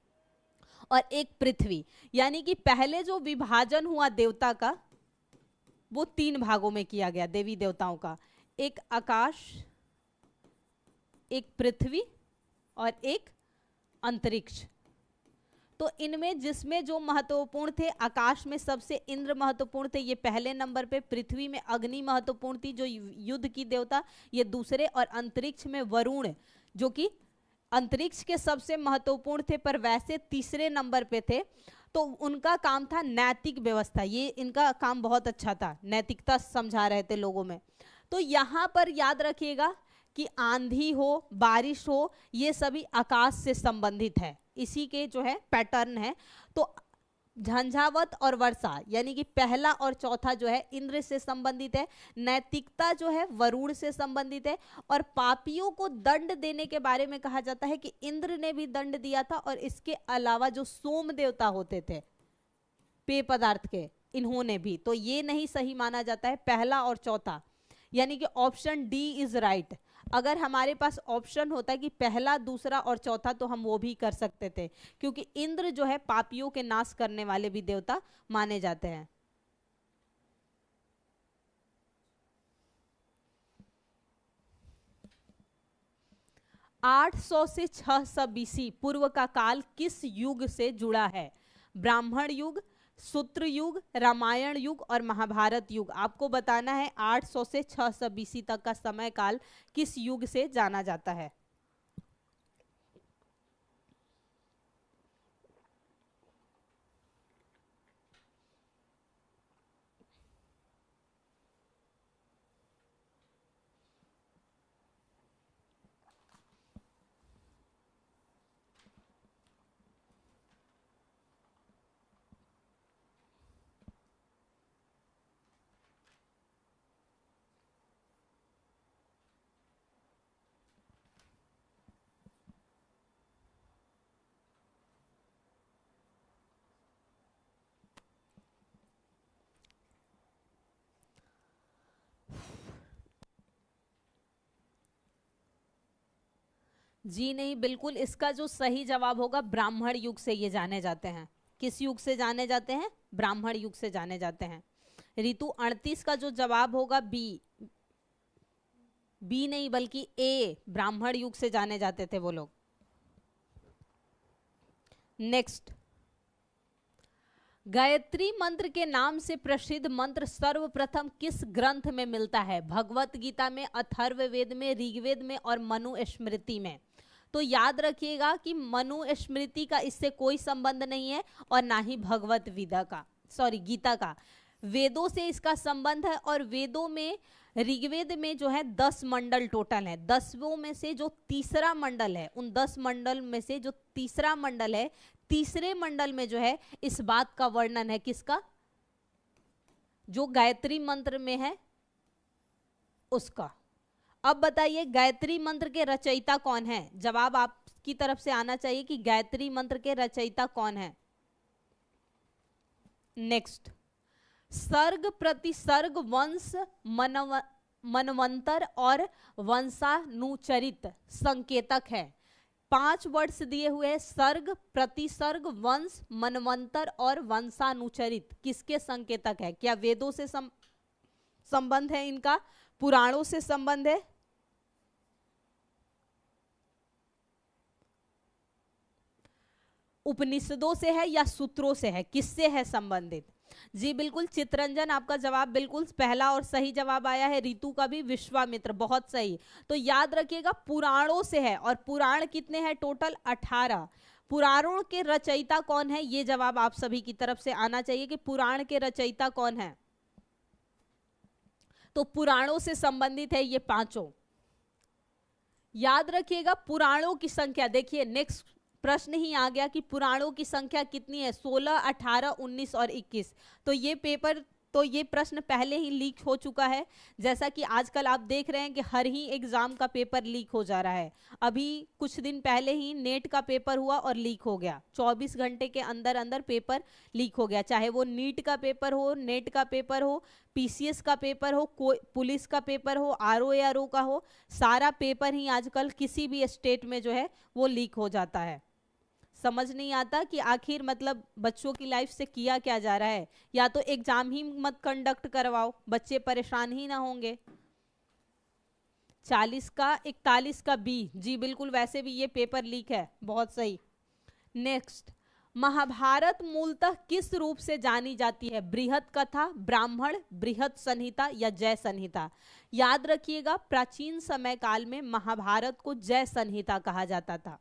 और एक पृथ्वी, यानी कि पहले जो विभाजन हुआ देवता का वो 3 भागों में किया गया देवी देवताओं का, एक आकाश, एक पृथ्वी और एक अंतरिक्ष। तो इनमें जिसमें जो महत्वपूर्ण थे, आकाश में सबसे इंद्र महत्वपूर्ण थे, ये पहले नंबर पे, पृथ्वी में अग्नि महत्वपूर्ण थी जो युद्ध की देवता, ये दूसरे, और अंतरिक्ष में वरुण जो कि अंतरिक्ष के सबसे महत्वपूर्ण थे पर वैसे तीसरे नंबर पे थे। तो उनका काम था नैतिक व्यवस्था, ये इनका काम बहुत अच्छा था, नैतिकता समझा रहे थे लोगों में। तो यहाँ पर याद रखिएगा कि आंधी हो, बारिश हो, ये सभी आकाश से संबंधित है, इसी के जो है पैटर्न है। तो झंझावत और वर्षा यानी कि पहला और चौथा जो है इंद्र से संबंधित है, नैतिकता जो है वरुण से संबंधित है, और पापियों को दंड देने के बारे में कहा जाता है कि इंद्र ने भी दंड दिया था, और इसके अलावा जो सोम देवता होते थे पेय पदार्थ के, इन्होंने भी। तो ये नहीं सही माना जाता है पहला और चौथा, यानी कि ऑप्शन डी इज राइट। अगर हमारे पास ऑप्शन होता है कि पहला, दूसरा और चौथा, तो हम वो भी कर सकते थे, क्योंकि इंद्र जो है पापियों के नाश करने वाले भी देवता माने जाते हैं। आठ 800 से 600 BC पूर्व का काल किस युग से जुड़ा है? ब्राह्मण युग, सूत्र युग, रामायण युग और महाभारत युग। आपको बताना है 800 से 600 BC तक का समय काल किस युग से जाना जाता है। जी नहीं, बिल्कुल इसका जो सही जवाब होगा, ब्राह्मण युग से ये जाने जाते हैं। किस युग से जाने जाते हैं? ब्राह्मण युग से जाने जाते हैं। ऋतु 38 का जो जवाब होगा बी, बी नहीं बल्कि ए, ब्राह्मण युग से जाने जाते थे वो लोग। नेक्स्ट, गायत्री मंत्र के नाम से प्रसिद्ध मंत्र सर्वप्रथम किस ग्रंथ में मिलता है? भगवत गीता में, अथर्ववेद में, ऋग्वेद में और मनुस्मृति में। तो याद रखिएगा कि मनुस्मृति का इससे कोई संबंध नहीं है और ना ही भगवत गीता का। वेदों से इसका संबंध है और वेदों में, ऋग्वेद में जो है 10 मंडल टोटल है। 10 में से जो तीसरा मंडल है, उन 10 मंडल में से जो तीसरा मंडल है, तीसरे मंडल में जो है इस बात का वर्णन है, किसका? जो गायत्री मंत्र में है उसका। अब बताइए गायत्री मंत्र के रचयिता कौन है? जवाब आपकी तरफ से आना चाहिए कि गायत्री मंत्र के रचयिता कौन है। नेक्स्ट, सर्ग, प्रतिसर्ग, वंश, मनवंतर और वंशानुचरित संकेतक है। 5 वर्ड्स दिए हुए हैं, सर्ग, प्रतिसर्ग, वंश, मनवंतर और वंशानुचरित। किसके संकेतक है? क्या वेदों से संबंध है इनका? पुराणों से संबंध है? उपनिषदों से है या सूत्रों से है? किससे है संबंधित? जी बिल्कुल चित्रंजन, आपका जवाब बिल्कुल पहला और सही जवाब आया है। ऋतु का भी विश्वामित्र, बहुत सही। तो याद रखिएगा पुराणों से है, और पुराण कितने हैं टोटल? 18। पुराणों के रचयिता कौन है? ये जवाब आप सभी की तरफ से आना चाहिए कि पुराण के रचयिता कौन है। तो पुराणों से संबंधित है ये पांचों। याद रखिएगा पुराणों की संख्या, देखिए नेक्स्ट प्रश्न ही आ गया कि पुराणों की संख्या कितनी है? 16, 18, 19 और 21। तो ये प्रश्न पहले ही लीक हो चुका है। जैसा कि आजकल आप देख रहे हैं कि हर ही एग्जाम का पेपर लीक हो जा रहा है। अभी कुछ दिन पहले ही नेट का पेपर हुआ और लीक हो गया। 24 घंटे के अंदर अंदर पेपर लीक हो गया, चाहे वो नीट का पेपर हो, नेट का पेपर हो, पीसीएस का पेपर हो, कोई पुलिस का पेपर हो, आरओ का हो, सारा पेपर ही आजकल किसी भी स्टेट में जो है वो लीक हो जाता है। समझ नहीं आता कि आखिर मतलब बच्चों की लाइफ से किया क्या जा रहा है। या तो एग्जाम ही मत कंडक्ट करवाओ, बच्चे परेशान ही ना होंगे। 40 का 41 का बी, जी बिल्कुल, वैसे भी ये पेपर लीक है, बहुत सही। नेक्स्ट, महाभारत मूलतः किस रूप से जानी जाती है? बृहद कथा, ब्राह्मण, बृहद संहिता या जय संहिता? याद रखिएगा प्राचीन समय काल में महाभारत को जय संहिता कहा जाता था।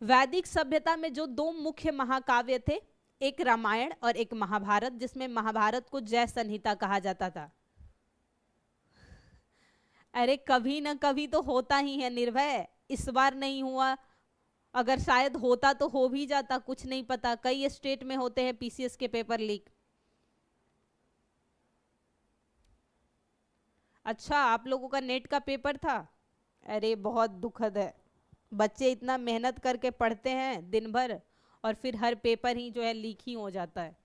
वैदिक सभ्यता में जो 2 मुख्य महाकाव्य थे, एक रामायण और एक महाभारत, जिसमें महाभारत को जय संहिता कहा जाता था। अरे कभी ना कभी तो होता ही है निर्भय, इस बार नहीं हुआ, अगर शायद होता तो हो भी जाता, कुछ नहीं पता। कई स्टेट में होते हैं पीसीएस के पेपर लीक। अच्छा, आप लोगों का नेट का पेपर था? अरे बहुत दुखद है, बच्चे इतना मेहनत करके पढ़ते हैं दिन भर और फिर हर पेपर ही जो है लीक ही हो जाता है।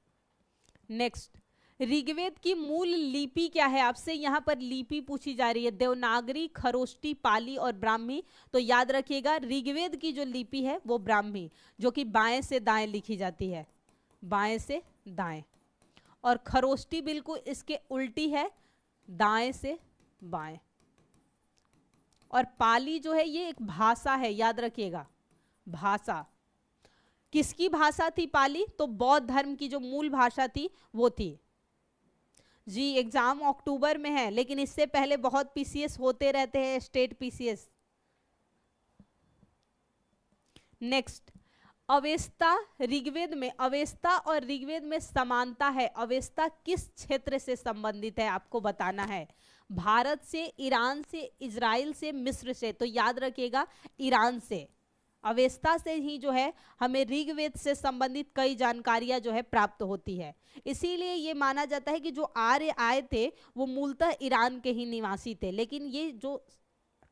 नेक्स्ट, ऋग्वेद की मूल लिपि क्या है? आपसे यहाँ पर लिपि पूछी जा रही है, देवनागरी, खरोष्टी, पाली और ब्राह्मी। तो याद रखिएगा ऋग्वेद की जो लिपि है वो ब्राह्मी, जो कि बाएं से दाएं लिखी जाती है, बाएं से दाएं। और खरोष्टी बिल्कुल इसके उल्टी है, दाएं से बाएं। और पाली जो है ये एक भाषा है, याद रखिएगा, भाषा। किसकी भाषा थी पाली? तो बौद्ध धर्म की जो मूल भाषा थी वो थी। जी एग्जाम अक्टूबर में है, लेकिन इससे पहले बहुत पीसीएस होते रहते हैं, state PCS. Next, Avesta, Rigveda में अवेस्ता और ऋग्वेद में समानता है। अवेस्ता किस क्षेत्र से संबंधित है आपको बताना है? भारत से, ईरान से, इजराइल से, मिस्र से? तो याद रखिएगा ईरान से। अवेस्ता से ही जो है हमें ऋग्वेद से संबंधित कई जानकारियां जो है प्राप्त होती है। इसीलिए ये माना जाता है कि जो आर्य आए थे वो मूलतः ईरान के ही निवासी थे, लेकिन ये जो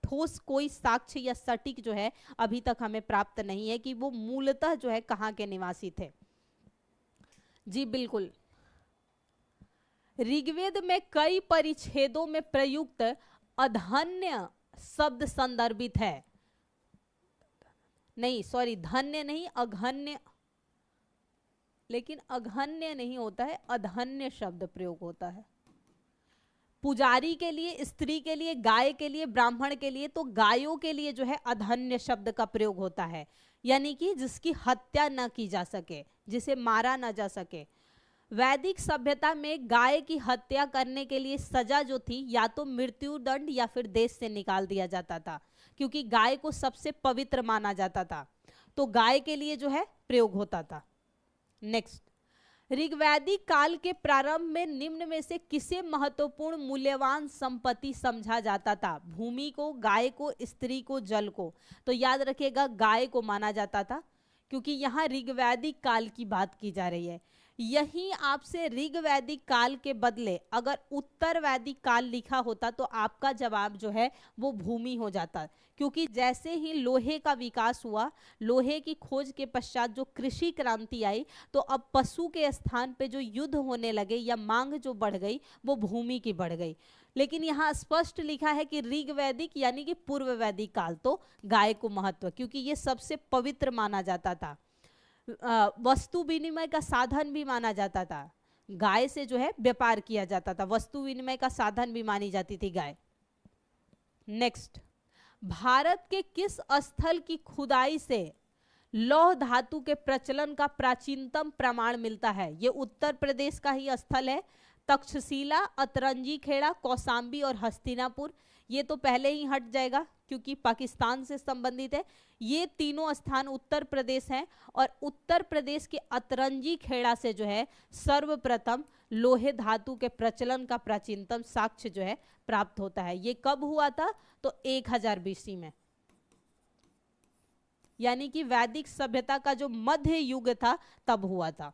ठोस कोई साक्ष्य या सटीक जो है अभी तक हमें प्राप्त नहीं है कि वो मूलतः जो है कहाँ के निवासी थे। जी बिल्कुल, ऋग्वेद में कई परिच्छेदों में प्रयुक्त अधन्य शब्द संदर्भित है। नहीं सॉरी, धन्य नहीं, अघन्य, लेकिन अघन्य नहीं होता है, अधन्य शब्द प्रयोग होता है। पुजारी के लिए, स्त्री के लिए, गाय के लिए, ब्राह्मण के लिए, तो गायों के लिए जो है अधन्य शब्द का प्रयोग होता है, यानी कि जिसकी हत्या न की जा सके, जिसे मारा न जा सके। वैदिक सभ्यता में गाय की हत्या करने के लिए सजा जो थी या तो मृत्यु दंड या फिर देश से निकाल दिया जाता था, क्योंकि गाय को सबसे पवित्र माना जाता था, तो गाय के लिए जो है प्रयोग होता था। नेक्स्ट, ऋग्वैदिक काल के प्रारंभ में निम्न में से किसे महत्वपूर्ण मूल्यवान संपत्ति समझा जाता था? भूमि को, गाय को, स्त्री को, जल को। तो याद रखिएगा गाय को माना जाता था, क्योंकि यहाँ ऋग्वैदिक काल की बात की जा रही है। यही आपसे ऋग्वैदिक काल के बदले अगर उत्तर वैदिक काल लिखा होता तो आपका जवाब जो है वो भूमि हो जाता, क्योंकि जैसे ही लोहे का विकास हुआ, लोहे की खोज के पश्चात जो कृषि क्रांति आई, तो अब पशु के स्थान पे जो युद्ध होने लगे या मांग जो बढ़ गई वो भूमि की बढ़ गई। लेकिन यहाँ स्पष्ट लिखा है कि ऋग्वैदिक यानी कि पूर्व वैदिक काल, तो गाय को महत्व, क्योंकि ये सबसे पवित्र माना जाता था, वस्तु विनिमय का साधन भी माना जाता था। गाय से जो है व्यापार किया जाता था, वस्तु विनिमय का साधन भी मानी जाती थी गाय। नेक्स्ट, भारत के किस स्थल की खुदाई से लौह धातु के प्रचलन का प्राचीनतम प्रमाण मिलता है? ये उत्तर प्रदेश का ही स्थल है। तक्षशिला, अतरंजी खेड़ा, कौसाम्बी और हस्तिनापुर। ये तो पहले ही हट जाएगा क्योंकि पाकिस्तान से संबंधित है। ये तीनों स्थान उत्तर प्रदेश हैं और उत्तर प्रदेश के अतरंजी खेड़ा से जो है सर्वप्रथम लोहे धातु के प्रचलन का प्राचीनतम साक्ष्य जो है प्राप्त होता है। ये कब हुआ था? तो 1000 BC में, यानी कि वैदिक सभ्यता का जो मध्य युग था तब हुआ था।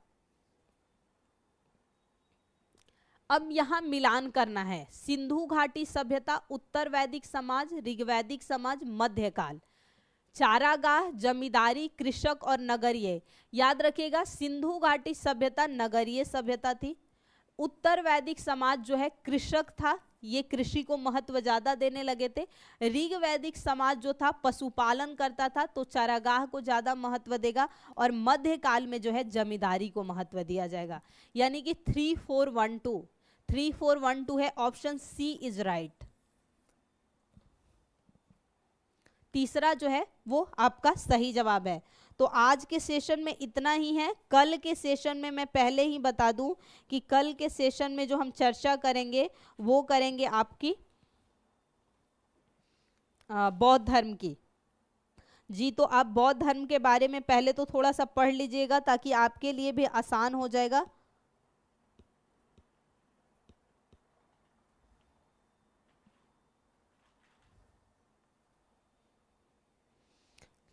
अब यहां मिलान करना है, सिंधु घाटी सभ्यता, उत्तर वैदिक समाज, ऋग्वैदिक समाज, मध्यकाल, चारागाह, जमींदारी, कृषक और नगरीय। याद रखिएगा सिंधु घाटी सभ्यता नगरीय सभ्यता थी, उत्तर वैदिक समाज जो है कृषक था, ये कृषि को महत्व ज्यादा देने लगे थे। ऋग्वैदिक समाज जो था पशुपालन करता था, तो चारागाह को ज्यादा महत्व देगा, और मध्यकाल में जो है जमींदारी को महत्व दिया जाएगा। यानी कि 3412 है, ऑप्शन सी इज राइट। तीसरा जो है वो आपका सही जवाब है। तो आज के सेशन में इतना ही है। कल के सेशन में मैं पहले ही बता दूं कि कल के सेशन में जो हम चर्चा करेंगे वो करेंगे आपकी बौद्ध धर्म की। जी, तो आप बौद्ध धर्म के बारे में पहले तो थोड़ा सा पढ़ लीजिएगा ताकि आपके लिए भी आसान हो जाएगा।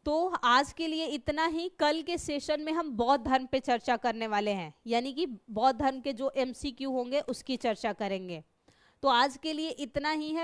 तो आज के लिए इतना ही। कल के सेशन में हम बौद्ध धर्म पे चर्चा करने वाले हैं, यानी कि बौद्ध धर्म के जो MCQ होंगे उसकी चर्चा करेंगे। तो आज के लिए इतना ही है।